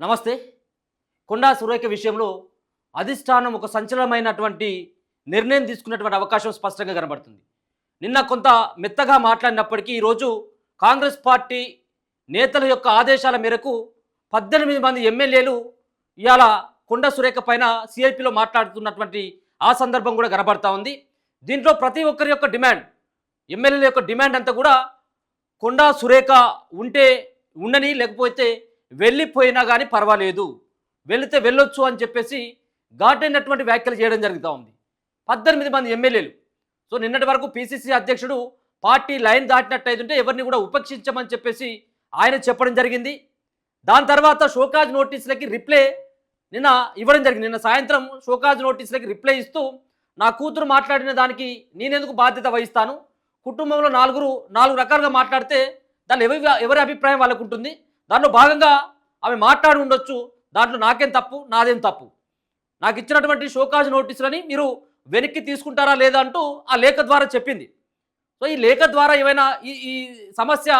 నమస్తే. కొండా సురేఖ విషయంలో అధిష్టానం ఒక సంచలనమైనటువంటి నిర్ణయం తీసుకున్నటువంటి అవకాశం స్పష్టంగా కనబడుతుంది. నిన్న కొంత మెత్తగా మాట్లాడినప్పటికీ ఈరోజు కాంగ్రెస్ పార్టీ నేతల యొక్క ఆదేశాల మేరకు 18 మంది ఎమ్మెల్యేలు ఇవాళ కొండా సురేఖ పైన సిఐపిలో మాట్లాడుతున్నటువంటి ఆ సందర్భం కూడా కనబడతా ఉంది. దీంట్లో ప్రతి ఒక్కరి యొక్క డిమాండ్, ఎమ్మెల్యేల యొక్క డిమాండ్ అంతా కూడా కొండా సురేఖ ఉంటే ఉండని, లేకపోతే వెళ్ళిపోయినా కానీ పర్వాలేదు, వెళితే వెళ్ళొచ్చు అని చెప్పేసి ఘాటైనటువంటి వ్యాఖ్యలు చేయడం జరుగుతూ ఉంది 18 మంది ఎమ్మెల్యేలు. సో నిన్నటి వరకు పిసిసి అధ్యక్షుడు పార్టీ లైన్ దాటినట్టయితుంటే ఎవరిని కూడా ఉపేక్షించమని చెప్పేసి ఆయన చెప్పడం జరిగింది. దాని తర్వాత షోకాజ్ నోటీసులకి రిప్లై నిన్న ఇవ్వడం జరిగింది. నిన్న సాయంత్రం షోకాజ్ నోటీసులకి రిప్లై ఇస్తూ నా కూతురు మాట్లాడిన దానికి నేనెందుకు బాధ్యత వహిస్తాను, కుటుంబంలో నాలుగు రకాలుగా మాట్లాడితే దాన్ని ఎవరి అభిప్రాయం వాళ్ళకు ఉంటుంది, దాంట్లో భాగంగా ఆమె మాట్లాడి ఉండొచ్చు, దాంట్లో నాకేం తప్పు, నాదేం తప్పు, నాకు ఇచ్చినటువంటి షోకాజ్ నోటీసులని మీరు వెనక్కి తీసుకుంటారా లేదా అంటూ ఆ లేఖ ద్వారా చెప్పింది. సో ఈ లేఖ ద్వారా ఏమైనా ఈ సమస్య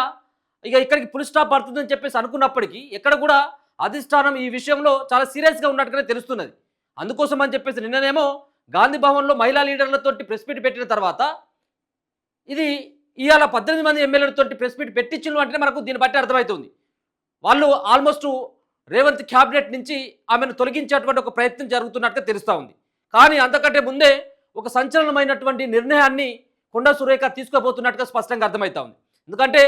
ఇక్కడికి ఫుల్ స్టాప్ పడుతుందని చెప్పేసి అనుకున్నప్పటికీ ఎక్కడ కూడా అధిష్టానం ఈ విషయంలో చాలా సీరియస్గా ఉన్నట్టుగానే తెలుస్తున్నది. అందుకోసం అని చెప్పేసి నిన్ననేమో గాంధీ భవన్లో మహిళా లీడర్లతో ప్రెస్ మీట్ పెట్టిన తర్వాత ఇది ఇవాళ 18 మంది ఎమ్మెల్యేలతో ప్రెస్ మీట్ పెట్టించిన అంటే మనకు దీన్ని బట్టి అర్థమవుతుంది. వాళ్ళు ఆల్మోస్ట్ రేవంత్ క్యాబినెట్ నుంచి ఆమెను తొలగించేటువంటి ఒక ప్రయత్నం జరుగుతున్నట్టుగా తెలుస్తూ ఉంది. కానీ అంతకంటే ముందే ఒక సంచలనమైనటువంటి నిర్ణయాన్ని కొండా సురేఖ తీసుకోబోతున్నట్టుగా స్పష్టంగా అర్థమవుతా ఉంది. ఎందుకంటే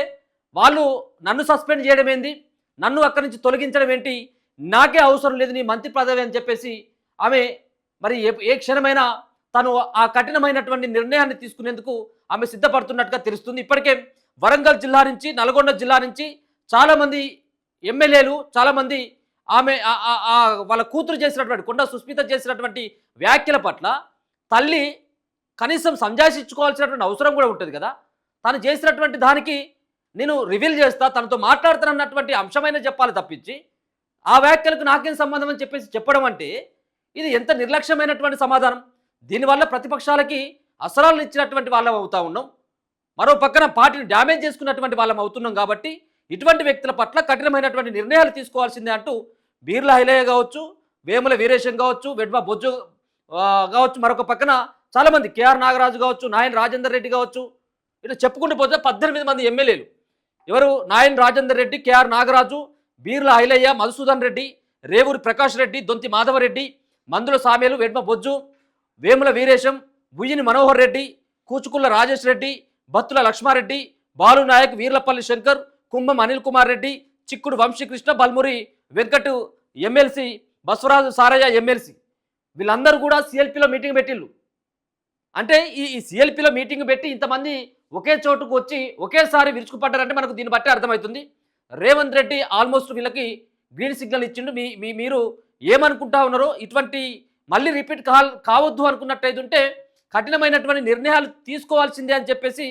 వాళ్ళు నన్ను సస్పెండ్ చేయడం ఏంది, నన్ను అక్కడి నుంచి తొలగించడం ఏంటి, నాకే అవసరం లేదు నీ మంత్రి పదవి అని చెప్పేసి ఆమె మరి ఏ క్షణమైనా తను ఆ కఠినమైనటువంటి నిర్ణయాన్ని తీసుకునేందుకు ఆమె సిద్ధపడుతున్నట్టుగా తెలుస్తుంది. ఇప్పటికే వరంగల్ జిల్లా నుంచి, నల్గొండ జిల్లా నుంచి చాలామంది ఎమ్మెల్యేలు, చాలామంది ఆమె వాళ్ళ కూతురు చేసినటువంటి కొండా సుస్మిత చేసినటువంటి వ్యాఖ్యల పట్ల తల్లి కనీసం సంజాషించుకోవాల్సినటువంటి అవసరం కూడా ఉంటుంది కదా. తను చేసినటువంటి దానికి నేను రివీల్ చేస్తా, తనతో మాట్లాడుతానన్నటువంటి అంశమైన చెప్పాలి తప్పించి ఆ వ్యాఖ్యలకు నాకేం సంబంధం అని చెప్పేసి చెప్పడం అంటే ఇది ఎంత నిర్లక్ష్యమైనటువంటి సమాధానం. దీనివల్ల ప్రతిపక్షాలకి అసరాలు ఇచ్చినటువంటి వాళ్ళం అవుతా ఉన్నాం, మరో పక్కన పార్టీని డ్యామేజ్ చేసుకున్నటువంటి వాళ్ళం అవుతున్నాం. కాబట్టి ఇటువంటి వ్యక్తుల పట్ల కఠినమైనటువంటి నిర్ణయాలు తీసుకోవాల్సిందే అంటూ బీర్ల హైలయ్య కావచ్చు, వేముల వీరేశం కావచ్చు, వెడ్మ బొజ్జు కావచ్చు, మరొక పక్కన చాలామంది కేఆర్ నాగరాజు కావచ్చు, నాయన్ రాజేందర్ రెడ్డి కావచ్చు, ఇట్లా చెప్పుకుంటూ పోతే 18 మంది ఎమ్మెల్యేలు ఎవరు, నాయన్ రాజేందర్ రెడ్డి, కేఆర్ నాగరాజు, బీర్ల హైలయ్య, మధుసూదన్ రెడ్డి, రేవూరి ప్రకాష్ రెడ్డి, దొంతి మాధవరెడ్డి, మందుల సామేలు, వెడ్మ బొజ్జు, వేముల వీరేశం, బుయ్యిని మనోహర్ రెడ్డి, కూచుకుల్ల రాజేష్ రెడ్డి, బత్తుల లక్ష్మారెడ్డి, బాలు నాయక్, వీర్లపల్లి శంకర్, కుంభం అనిల్ కుమార్ రెడ్డి, చిక్కుడు వంశీకృష్ణ, బల్మురి వెంకట్ ఎమ్మెల్సీ, బసవరాజు సారయ్య ఎమ్మెల్సీ, వీళ్ళందరూ కూడా సిఎల్పిలో మీటింగ్ పెట్టిళ్ళు. అంటే ఈ సిఎల్పిలో మీటింగ్ పెట్టి ఇంతమంది ఒకే చోటుకు వచ్చి ఒకేసారి విరుచుకుపడ్డారంటే మనకు దీన్ని బట్టి అర్థమవుతుంది. రేవంత్ రెడ్డి ఆల్మోస్ట్ వీళ్ళకి గ్రీన్ సిగ్నల్ ఇచ్చిండు. మీరు ఏమనుకుంటా ఉన్నారో ఇటువంటి మళ్ళీ రిపీట్ కావద్దు అనుకున్నట్టయితుంటే కఠినమైనటువంటి నిర్ణయాలు తీసుకోవాల్సిందే అని చెప్పేసి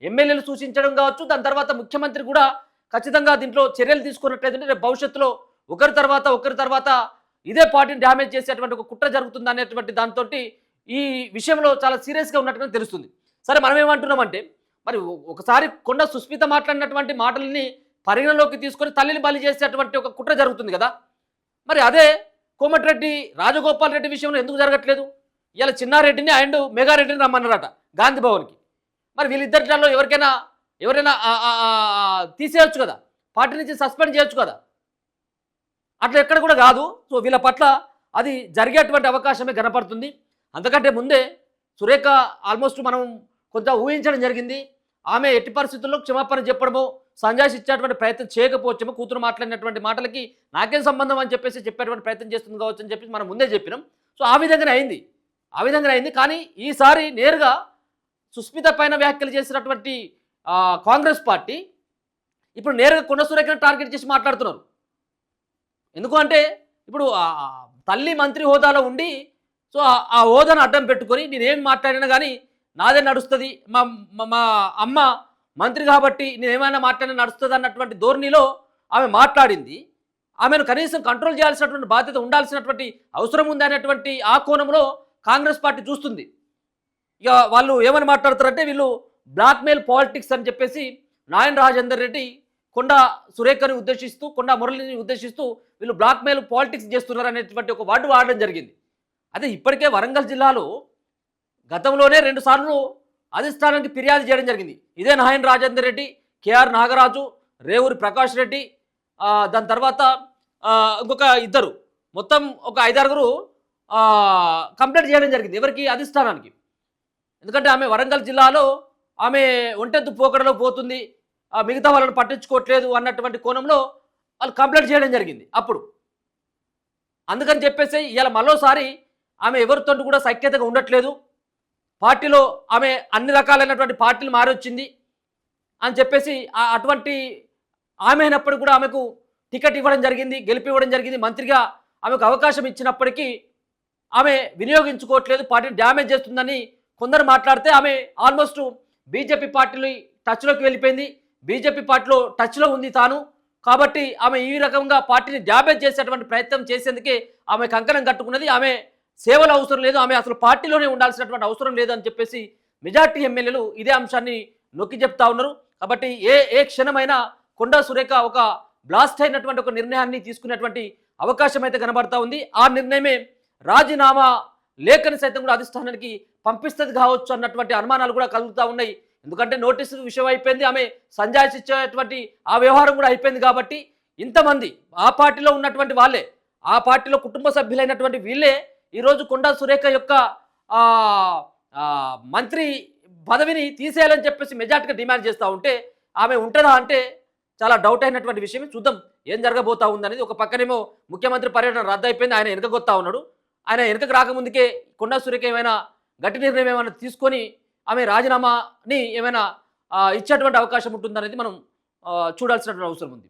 ఎమ్మెల్యేలు సూచించడం కావచ్చు. దాని తర్వాత ముఖ్యమంత్రి కూడా ఖచ్చితంగా దీంట్లో చర్యలు తీసుకున్నట్టయితే రేపు భవిష్యత్తులో ఒకరి తర్వాత ఇదే పార్టీని డ్యామేజ్ చేసేటువంటి ఒక కుట్ర జరుగుతుంది అనేటువంటి దాంతో ఈ విషయంలో చాలా సీరియస్గా ఉన్నట్టుగా తెలుస్తుంది. సరే, మనం ఏమంటున్నామంటే మరి ఒకసారి కొండా సుస్మిత మాట్లాడినటువంటి మాటలని పరిగణలోకి తీసుకొని తల్లిని బలి చేసేటువంటి ఒక కుట్ర జరుగుతుంది కదా. మరి అదే కోమటిరెడ్డి రాజగోపాల్ రెడ్డి విషయంలో ఎందుకు జరగట్లేదు? ఇలా చిన్నారెడ్డిని అండ్ మెగారెడ్డిని రమ్మన్నారట గాంధీ భవన్కి. మరి వీళ్ళిద్దరిలో ఎవరైనా తీసేయచ్చు కదా, పార్టీ నుంచి సస్పెండ్ చేయొచ్చు కదా. అట్లా ఎక్కడ కూడా కాదు. సో వీళ్ళ పట్ల అది జరిగేటువంటి అవకాశమే కనపడుతుంది. అంతకంటే ముందే సురేఖ ఆల్మోస్ట్ మనం కొంత ఊహించడం జరిగింది. ఆమె ఎట్టి పరిస్థితుల్లో క్షమాపణ చెప్పడమో సంజాష్ ఇచ్చేటువంటి ప్రయత్నం చేయకపోవచ్చేమో, కూతురు మాట్లాడినటువంటి మాటలకి నాకేం సంబంధం అని చెప్పేసి చెప్పేటువంటి ప్రయత్నం చేస్తుంది కావచ్చు అని చెప్పేసి మనం ముందే చెప్పినాం. సో ఆ విధంగానే అయింది. కానీ ఈసారి నేరుగా సుస్మిత పైన వ్యాఖ్యలు చేసినటువంటి కాంగ్రెస్ పార్టీ ఇప్పుడు నేరుగా కొండా సురేఖను టార్గెట్ చేసి మాట్లాడుతున్నారు. ఎందుకు అంటే ఇప్పుడు తల్లి మంత్రి హోదాలో ఉండి సో ఆ హోదాను అడ్డం పెట్టుకొని నేనేం మాట్లాడినా కానీ నాదే నడుస్తుంది, మా అమ్మ మంత్రి కాబట్టి నేనేమైనా మాట్లాడినా నడుస్తుంది అన్నటువంటి ధోరణిలో ఆమె మాట్లాడింది. ఆమెను కనీసం కంట్రోల్ చేయాల్సినటువంటి బాధ్యత ఉండాల్సినటువంటి అవసరం ఉంది అనేటువంటి ఆ కోణంలో కాంగ్రెస్ పార్టీ చూస్తుంది. ఇక వాళ్ళు ఏమని మాట్లాడతారంటే వీళ్ళు బ్లాక్మెయిల్ పాలిటిక్స్ అని చెప్పేసి నాయన్ రాజేందర్ రెడ్డి కొండా సురేఖని ఉద్దేశిస్తూ కొండా మురళిని ఉద్దేశిస్తూ వీళ్ళు బ్లాక్మెయిల్ పాలిటిక్స్ చేస్తున్నారు అనేటువంటి ఒక వర్డ్ వాడడం జరిగింది. అదే ఇప్పటికే వరంగల్ జిల్లాలో గతంలోనే 2 సార్లు అధిష్టానానికి ఫిర్యాదు చేయడం జరిగింది. ఇదే నాయన్ రాజేందర్ రెడ్డి, కేఆర్ నాగరాజు, రేవూరి ప్రకాష్ రెడ్డి, దాని తర్వాత ఇంకొక ఇద్దరు, మొత్తం ఒక 5-6 కంప్లైంట్ చేయడం జరిగింది. ఎవరికి? అధిష్టానానికి. ఎందుకంటే ఆమె వరంగల్ జిల్లాలో ఆమె ఒంటెత్తు పోకడలో పోతుంది, మిగతా వాళ్ళని పట్టించుకోవట్లేదు అన్నటువంటి కోణంలో వాళ్ళు కంప్లైంట్ చేయడం జరిగింది అప్పుడు. అందుకని చెప్పేసి ఇవాళ మరోసారి ఆమె ఎవరితో కూడా సఖ్యతగా ఉండట్లేదు, పార్టీలో ఆమె అన్ని రకాలైనటువంటి పార్టీలు మారొచ్చింది అని చెప్పేసి అటువంటి ఆమె అయినప్పుడు కూడా ఆమెకు టికెట్ ఇవ్వడం జరిగింది, గెలిపివ్వడం జరిగింది, మంత్రిగా ఆమెకు అవకాశం ఇచ్చినప్పటికీ ఆమె వినియోగించుకోవట్లేదు, పార్టీని డ్యామేజ్ చేస్తుందని కొందరు మాట్లాడితే ఆమె ఆల్మోస్ట్ బీజేపీ పార్టీలో టచ్లోకి వెళ్ళిపోయింది, బీజేపీ పార్టీలో టచ్లో ఉంది తాను. కాబట్టి ఆమె ఈ రకంగా పార్టీని డ్యామేజ్ చేసేటువంటి ప్రయత్నం చేసేందుకే ఆమె కంకణం కట్టుకున్నది. ఆమె సేవలు అవసరం లేదు, ఆమె అసలు పార్టీలోనే ఉండాల్సినటువంటి అవసరం లేదు అని చెప్పేసి మెజార్టీ ఎమ్మెల్యేలు ఇదే అంశాన్ని నొక్కి చెప్తా ఉన్నారు. కాబట్టి ఏ క్షణమైనా కొండా సురేఖ ఒక బ్లాస్ట్ అయినటువంటి ఒక నిర్ణయాన్ని తీసుకునేటువంటి అవకాశం అయితే కనబడతా ఉంది. ఆ నిర్ణయమే రాజీనామా లేఖని సైతం కూడా అధిష్టానానికి పంపిస్తుంది కావచ్చు అన్నటువంటి అనుమానాలు కూడా కలుగుతూ ఉన్నాయి. ఎందుకంటే నోటీసు విషయం అయిపోయింది, ఆమె సంజాయిషి ఇచ్చేటువంటి ఆ వ్యవహారం కూడా అయిపోయింది. కాబట్టి ఇంతమంది ఆ పార్టీలో ఉన్నటువంటి వాళ్ళే, ఆ పార్టీలో కుటుంబ సభ్యులైనటువంటి వీళ్ళే ఈరోజు కొండా సురేఖ యొక్క మంత్రి పదవిని తీసేయాలని చెప్పేసి మెజార్టీగా డిమాండ్ చేస్తూ ఉంటే ఆమె ఉంటుందా అంటే చాలా డౌట్ అయినటువంటి విషయం. చూద్దాం ఏం జరగబోతా ఉందనేది. ఒక పక్కనేమో ముఖ్యమంత్రి పర్యటన రద్దు అయిపోయింది, ఆయన వెనకగొత్తా ఉన్నాడు. ఆయన వెనకకు రాకముందుకే కొండా సురేఖ ఏమైనా గట్టి నిర్ణయం ఏమైనా తీసుకొని ఆమె రాజీనామాని ఏమైనా ఇచ్చేటువంటి అవకాశం ఉంటుందనేది మనం చూడాల్సినటువంటి అవసరం ఉంది.